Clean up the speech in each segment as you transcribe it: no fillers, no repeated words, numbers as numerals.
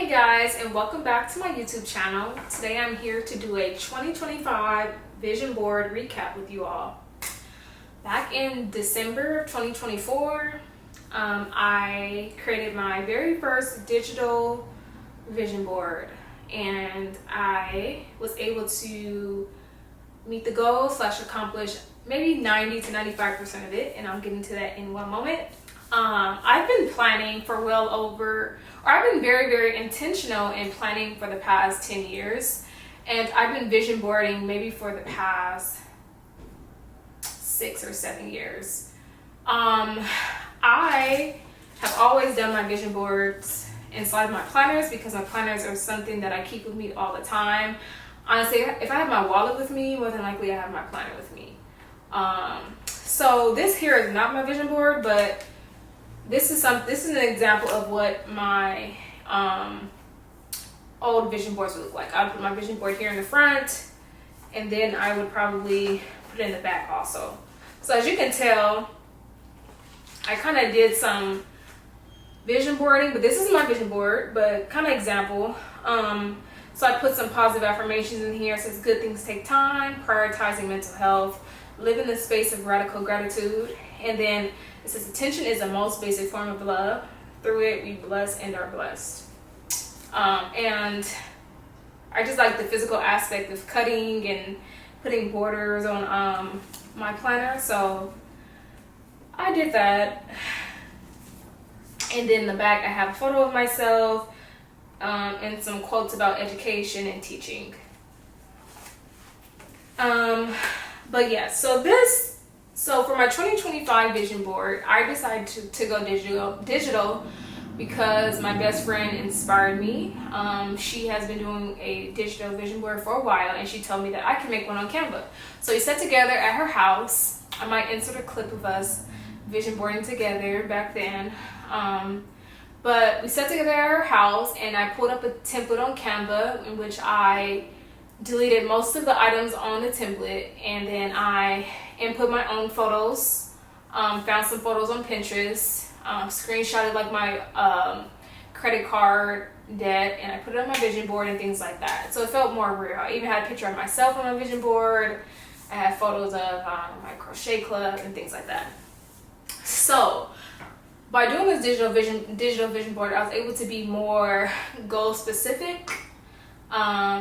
Hey guys, and welcome back to my YouTube channel. Today I'm here to do a 2025 vision board recap with you all. Back in December of 2024, I created my very first digital vision board, and I was able to meet the goal / accomplish maybe 90 to 95% of it, and I'll get into that in one moment. I've been planning for I've been very intentional in planning for the past 10 years, and I've been vision boarding maybe for the past 6 or 7 years. I have always done my vision boards inside my planners because my planners are something that I keep with me all the time. Honestly, if I have my wallet with me, more than likely I have my planner with me. So this here is not my vision board, but this is an example of what my old vision boards would look like. I would put my vision board here in the front, and then I would probably put it in the back also. So as you can tell, I kind of did some vision boarding, but this is my vision board, but kind of example. So I put some positive affirmations in here. It says good things take time, prioritizing mental health, live in the space of radical gratitude, and then it says attention is the most basic form of love. Through it, we bless and are blessed. And I just like the physical aspect of cutting and putting borders on my planner. So I did that. And then in the back, I have a photo of myself and some quotes about education and teaching. But yeah, so for my 2025 vision board, I decided to go digital because my best friend inspired me. She has been doing a digital vision board for a while, and she told me that I can make one on Canva. So we sat together at her house. I might insert a clip of us vision boarding together back then. But we sat together at her house, and I pulled up a template on Canva in which I deleted most of the items on the template, and then I input my own photos, found some photos on Pinterest, screenshotted like my credit card debt, and I put it on my vision board and things like that. So it felt more real. I even had a picture of myself on my vision board. I had photos of my crochet club and things like that. So by doing this digital vision board, I was able to be more goal specific.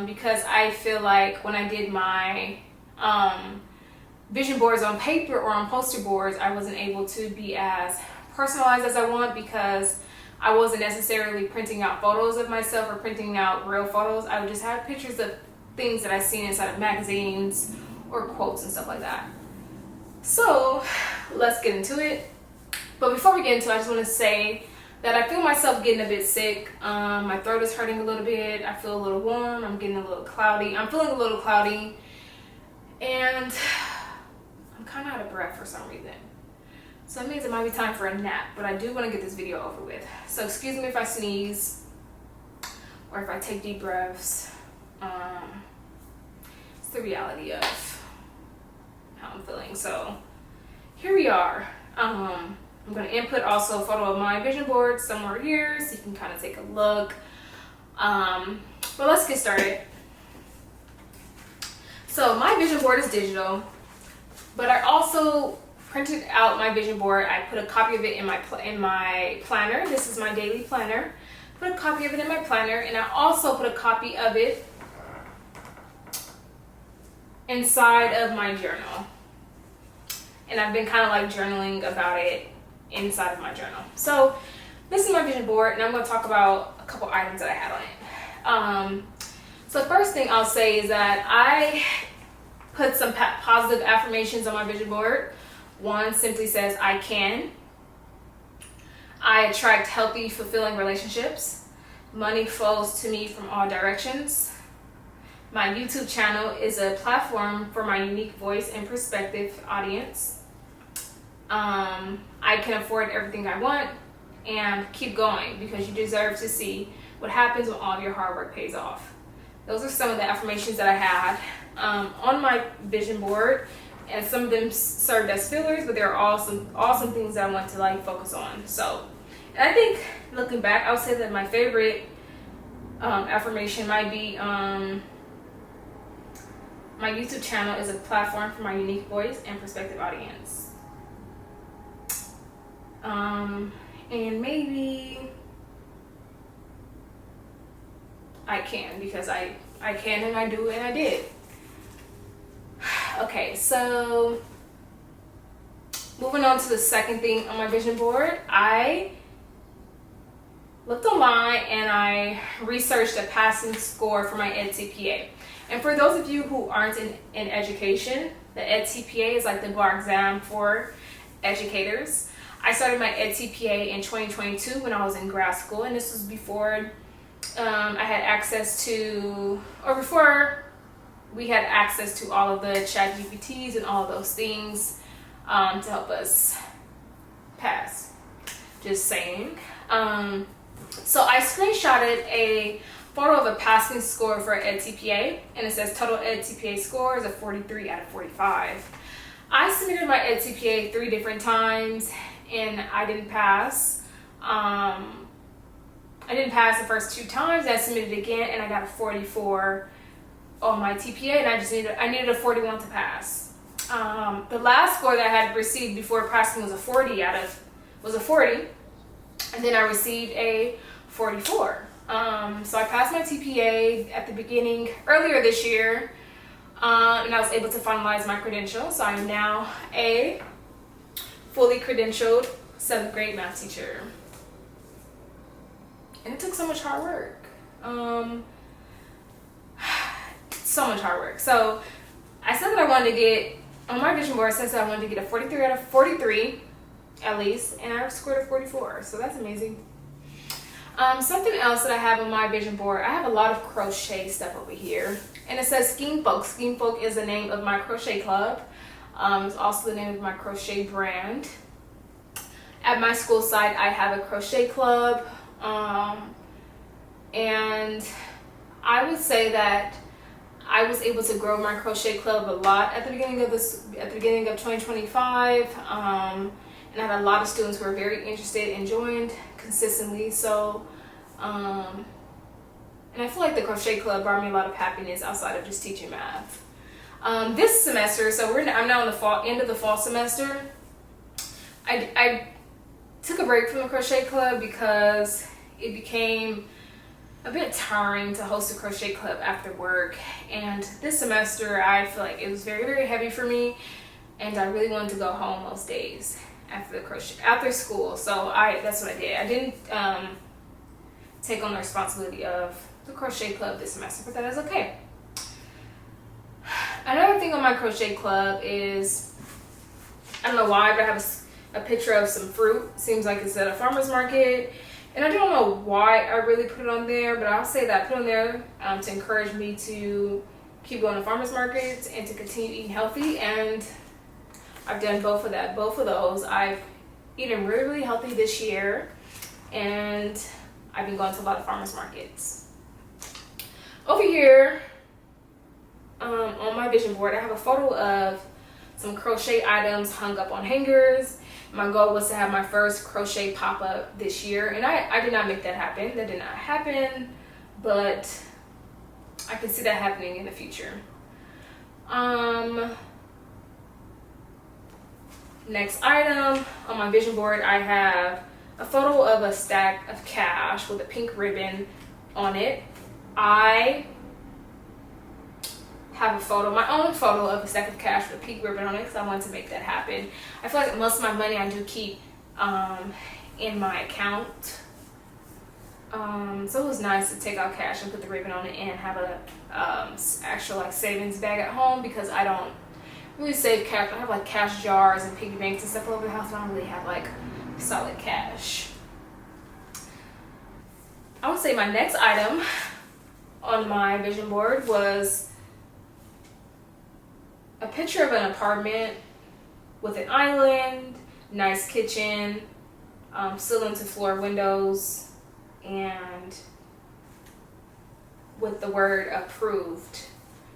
Because I feel like when I did my vision boards on paper or on poster boards, I wasn't able to be as personalized as I want because I wasn't necessarily printing out photos of myself or printing out real photos. I would just have pictures of things that I've seen inside of magazines or quotes and stuff like that. So let's get into it. But before we get into it, I just want to say that I feel myself getting a bit sick. My throat is hurting a little bit. I feel a little warm. I'm getting a little cloudy. I'm feeling a little cloudy. And I'm kind of out of breath for some reason. So that means it might be time for a nap. But I do want to get this video over with. So excuse me if I sneeze or if I take deep breaths. It's the reality of how I'm feeling. So here we are. I'm going to input also a photo of my vision board somewhere here so you can kind of take a look. But let's get started. So my vision board is digital, but I also printed out my vision board. I put a copy of it in my planner. This is my daily planner. Put a copy of it in my planner, and I also put a copy of it inside of my journal. And I've been kind of like journaling about it inside of my journal. So this is my vision board, and I'm going to talk about a couple items that I had on it. So the first thing I'll say is that I put some positive affirmations on my vision board. One simply says, I can. I attract healthy, fulfilling relationships. Money flows to me from all directions. My YouTube channel is a platform for my unique voice and perspective audience. I can afford everything I want, and keep going because you deserve to see what happens when all of your hard work pays off. Those are some of the affirmations that I had on my vision board, and some of them served as fillers, but there are awesome things that I want to like focus on. So, and I think looking back, I would say that my favorite affirmation might be, my YouTube channel is a platform for my unique voice and prospective audience. And maybe I can, because I can and I do and I did. Okay, so moving on to the second thing on my vision board, I looked online and I researched a passing score for my EdCPA. And for those of you who aren't in education, the EdCPA is like the bar exam for educators. I started my EdCPA in 2022 when I was in grad school, and this was before I had access to, or before we had access to all of the chat GPTs and all of those things to help us pass. Just saying. So I screenshotted a photo of a passing score for EdCPA, and it says total EdCPA score is a 43 out of 45. I submitted my EdCPA 3 different times, and I didn't pass. I didn't pass the first 2 times. I submitted again, and I got a 44 on my TPA, and I needed a 41 to pass. The last score that I had received before passing was a 40, and then I received a 44. So I passed my TPA at the beginning, earlier this year, and I was able to finalize my credentials. So I'm now a fully credentialed 7th grade math teacher. And it took so much hard work. So much hard work. So I said that I wanted to get, on my vision board, I said that I wanted to get a 43 out of 43 at least, and I scored a 44, so that's amazing. Something else that I have on my vision board, I have a lot of crochet stuff over here, and it says Scheme Folk. Scheme Folk is the name of my crochet club. It's also the name of my crochet brand. At my school site, I have a crochet club, and I would say that I was able to grow my crochet club a lot at the beginning of 2025, and I had a lot of students who were very interested and joined consistently. So, and I feel like the crochet club brought me a lot of happiness outside of just teaching math. This semester, so I'm now in the end of the fall semester. I took a break from the crochet club because it became a bit tiring to host a crochet club after work, and this semester I feel like it was very, very heavy for me, and I really wanted to go home most days after school. So that's what I did. I didn't take on the responsibility of the crochet club this semester, but that is okay. Another thing on my crochet club is, I don't know why, but I have a picture of some fruit. Seems like it's at a farmer's market. And I don't know why I really put it on there, but I'll say that I put it on there to encourage me to keep going to farmers markets and to continue eating healthy. And I've done both of those. I've eaten really, really healthy this year, and I've been going to a lot of farmers markets. Over here on my vision board, I have a photo of some crochet items hung up on hangers. My goal was to have my first crochet pop-up this year, and I did not make that happen. That did not happen, but I can see that happening in the future. Next item on my vision board, I have a photo of a stack of cash with a pink ribbon on it. I have a photo, my own photo of a stack of cash with a pink ribbon on it, because I wanted to make that happen. I feel like most of my money I do keep in my account. So it was nice to take out cash and put the ribbon on it and have a actual like savings bag at home, because I don't really save cash. I have like cash jars and piggy banks and stuff all over the house, but I don't really have like solid cash. I would say my next item on my vision board was a picture of an apartment with an island, nice kitchen, ceiling to floor windows, and with the word approved,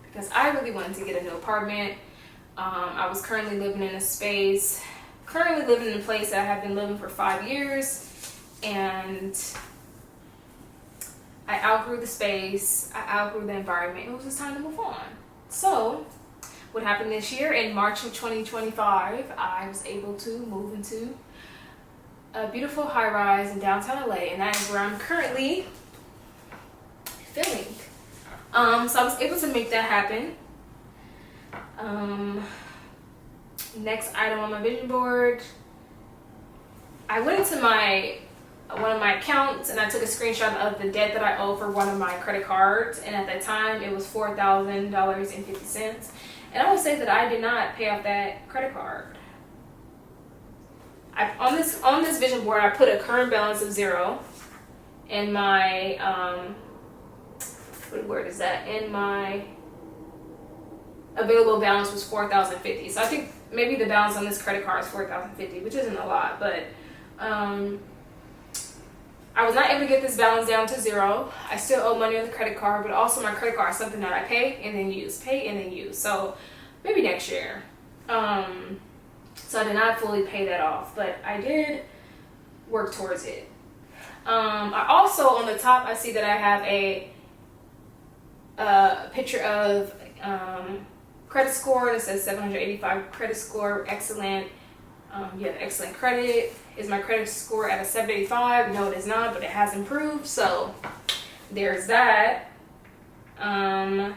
because I really wanted to get a new apartment. I was currently living in a place that I have been living for 5 years, and I I outgrew the space, I outgrew the environment. It was just time to move on. So what happened this year, in March of 2025, I was able to move into a beautiful high-rise in downtown LA, and that is where I'm currently filming. So I was able to make that happen. Next item on my vision board, I went into one of my accounts and I took a screenshot of the debt that I owe for one of my credit cards, and at that time it was $4,000.50. And I will say that I did not pay off that credit card. On this vision board, I put a current balance of 0, and my what word is that? And my available balance was $4,050. So I think maybe the balance on this credit card is $4,050, which isn't a lot, but I was not able to get this balance down to 0. I still owe money on the credit card, but also my credit card is something that I pay and then use, So maybe next year. So I did not fully pay that off, but I did work towards it. I also, on the top, I see that I have a picture of credit score that says 785 credit score, excellent. You have excellent credit. Is my credit score at a 785? No, it is not, but it has improved. So there's that. On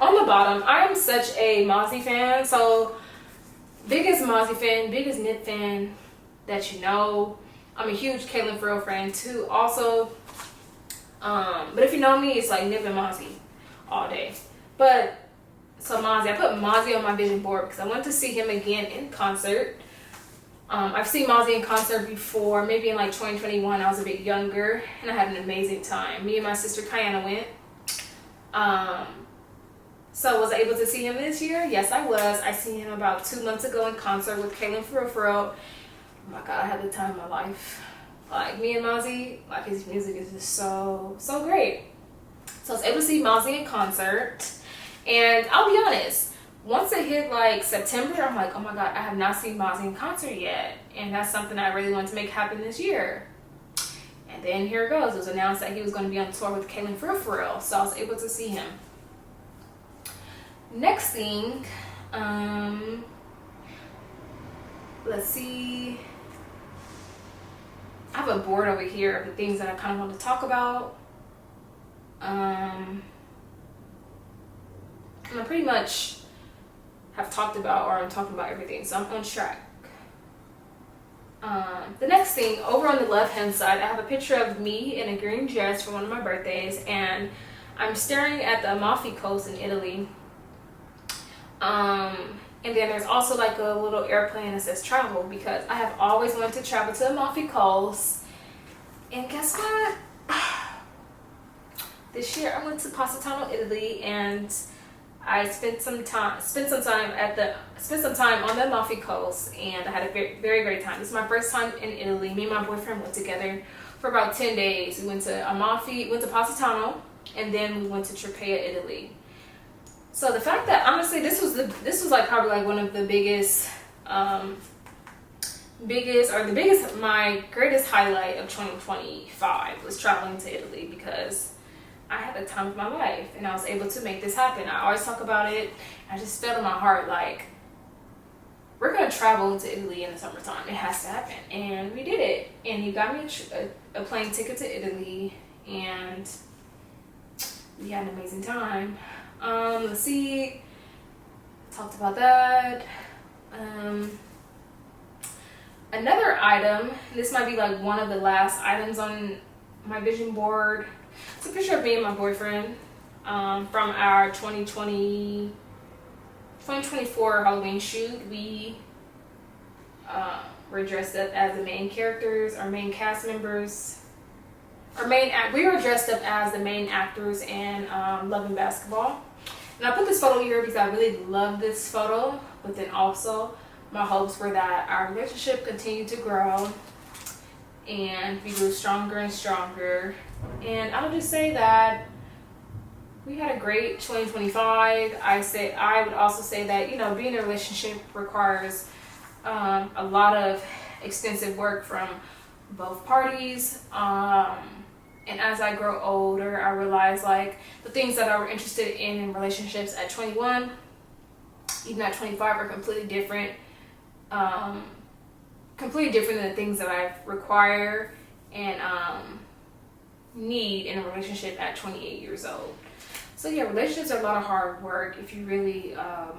the bottom, I am such a Mozzie fan. So biggest Mozzie fan, biggest knit fan that you know. I'm a huge Caitlin Frill fan too, also. But if you know me, it's like Nip and Mozzie all day. But so Mozzie, I put Mozzie on my vision board because I want to see him again in concert. I've seen Mozzie in concert before, maybe in like 2021. I was a bit younger and I had an amazing time. Me and my sister Kiana went. So was I able to see him this year? Yes, I was. I seen him about 2 months ago in concert with Caitlin Frill. Oh my God, I had the time of my life. Like, me and Mozzie, like, his music is just so great. So I was able to see Mozzie in concert. And I'll be honest, once it hit like September, I'm like, oh my God, I have not seen Mozzie in concert yet. And that's something I really wanted to make happen this year. And then here it goes. It was announced that he was going to be on tour with Caitlin Frill. So I was able to see him. Next thing, let's see. I have a board over here of the things that I kind of want to talk about. And I pretty much have talked about, or I'm talking about everything, so I'm on track. The next thing, over on the left hand side, I have a picture of me in a green dress for one of my birthdays, and I'm staring at the Amalfi Coast in Italy. And then there's also like a little airplane that says travel, because I have always wanted to travel to Amalfi Coast. And guess what? This year I went to Positano, Italy, and I spent some time on the Amalfi Coast, and I had a very, very great time. This is my first time in Italy. Me and my boyfriend went together for about 10 days. We went to Amalfi, went to Positano, and then we went to Crochet, Italy. So the fact that, honestly, this was like probably like one of the my greatest highlight of 2025 was traveling to Italy, because I had the time of my life and I was able to make this happen. I always talk about it. I just felt in my heart like, we're gonna travel to Italy in the summertime. It has to happen, and we did it. And he got me a plane ticket to Italy, and we had an amazing time. Let's see, talked about that. Another item, this might be like one of the last items on my vision board. It's a picture of me and my boyfriend from our 2024 Halloween shoot. We were dressed up as the main characters, our main cast members. We were dressed up as the main actors in Love and Basketball. And I put this photo here because I really love this photo, but then also my hopes were that our relationship continued to grow and we grew stronger and stronger. And I'll just say that we had a great 2025. I would also say that, being in a relationship requires a lot of extensive work from both parties. as I grow older, I realize like the things that I were interested in relationships at 21, even at 25, are completely different. Completely different than the things that I require and need in a relationship at 28 years old. So yeah, relationships are a lot of hard work if you really, a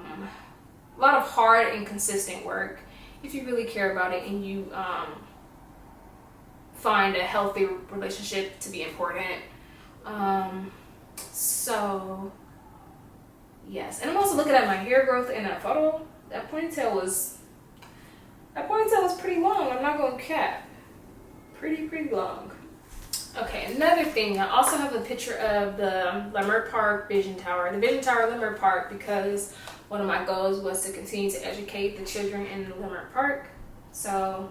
lot of hard and consistent work if you really care about it and you find a healthy relationship to be important. So yes, and I'm also looking at my hair growth in that photo. That ponytail was pretty long. I'm not gonna cap. Pretty long. Okay, another thing, I also have a picture of the Leimert Park Vision Tower. The Vision Tower of Leimert Park, because one of my goals was to continue to educate the children in Leimert Park. So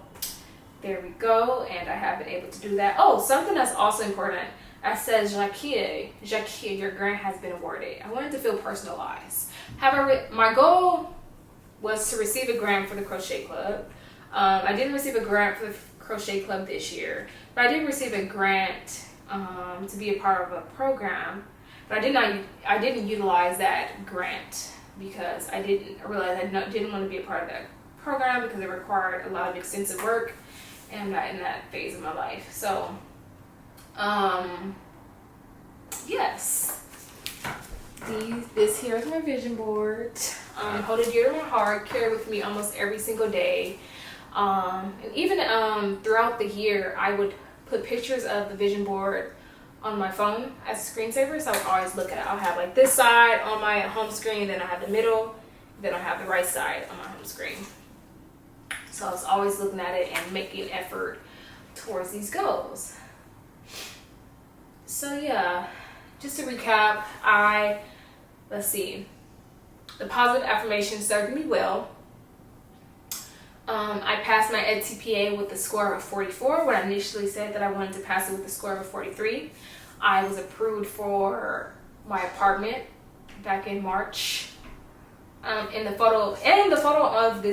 there we go, and I have been able to do that. Oh, something that's also important. I said, Jackie, your grant has been awarded. I wanted to feel personalized. My goal was to receive a grant for the Crochet Club. I didn't receive a grant for the Crochet Club this year, but I did receive a grant to be a part of a program. But I didn't utilize that grant because I realized I didn't want to be a part of that program because it required a lot of extensive work, and I'm not in that phase of my life. So, yes, this here is my vision board. Hold it dear to my heart, carry it with me almost every single day. And even throughout the year, I would put pictures of the vision board on my phone as a screensaver, so I would always look at it. I'll have like this side on my home screen, then I have the middle, then I have the right side on my home screen. So I was always looking at it and making effort towards these goals. So yeah, just to recap, let's see, the positive affirmations served me well. I passed my EdTPA with a score of 44 when I initially said that I wanted to pass it with a score of 43. I was approved for my apartment back in March. In the photo of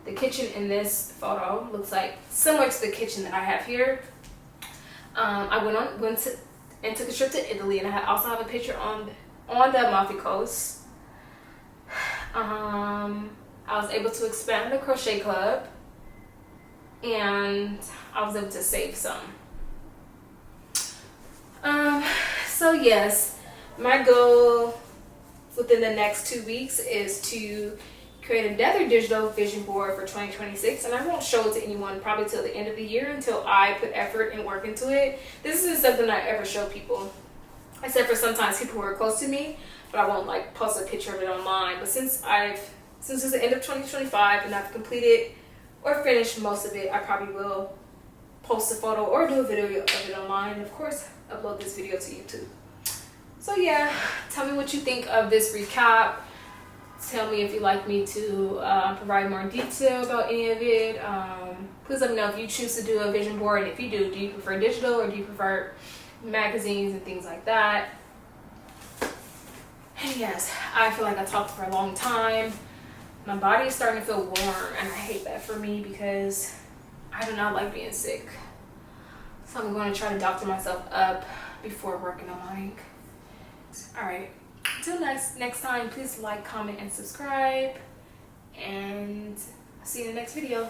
the kitchen in this photo looks like similar to the kitchen that I have here. I went and took a trip to Italy, and I also have a picture on the Amalfi Coast. I was able to expand the Crochet Club, and I was able to save some. So yes, my goal within the next 2 weeks is to create another digital vision board for 2026, and I won't show it to anyone probably till the end of the year until I put effort and work into it. This isn't something I ever show people, except for sometimes people who are close to me, but I won't like post a picture of it online. But since it's the end of 2025 and I've completed or finished most of it, I probably will post a photo or do a video of it online, and of course upload this video to YouTube. So yeah, tell me what you think of this recap. Tell me if you'd like me to provide more detail about any of it. Please let me know if you choose to do a vision board, and if you do you prefer digital or do you prefer magazines and things like that? And yes, I feel like I talked for a long time. My body is starting to feel warm, and I hate that for me because I do not like being sick. So I'm going to try to doctor myself up before working on my ink. Alright, until next time, please like, comment, and subscribe. And I'll see you in the next video.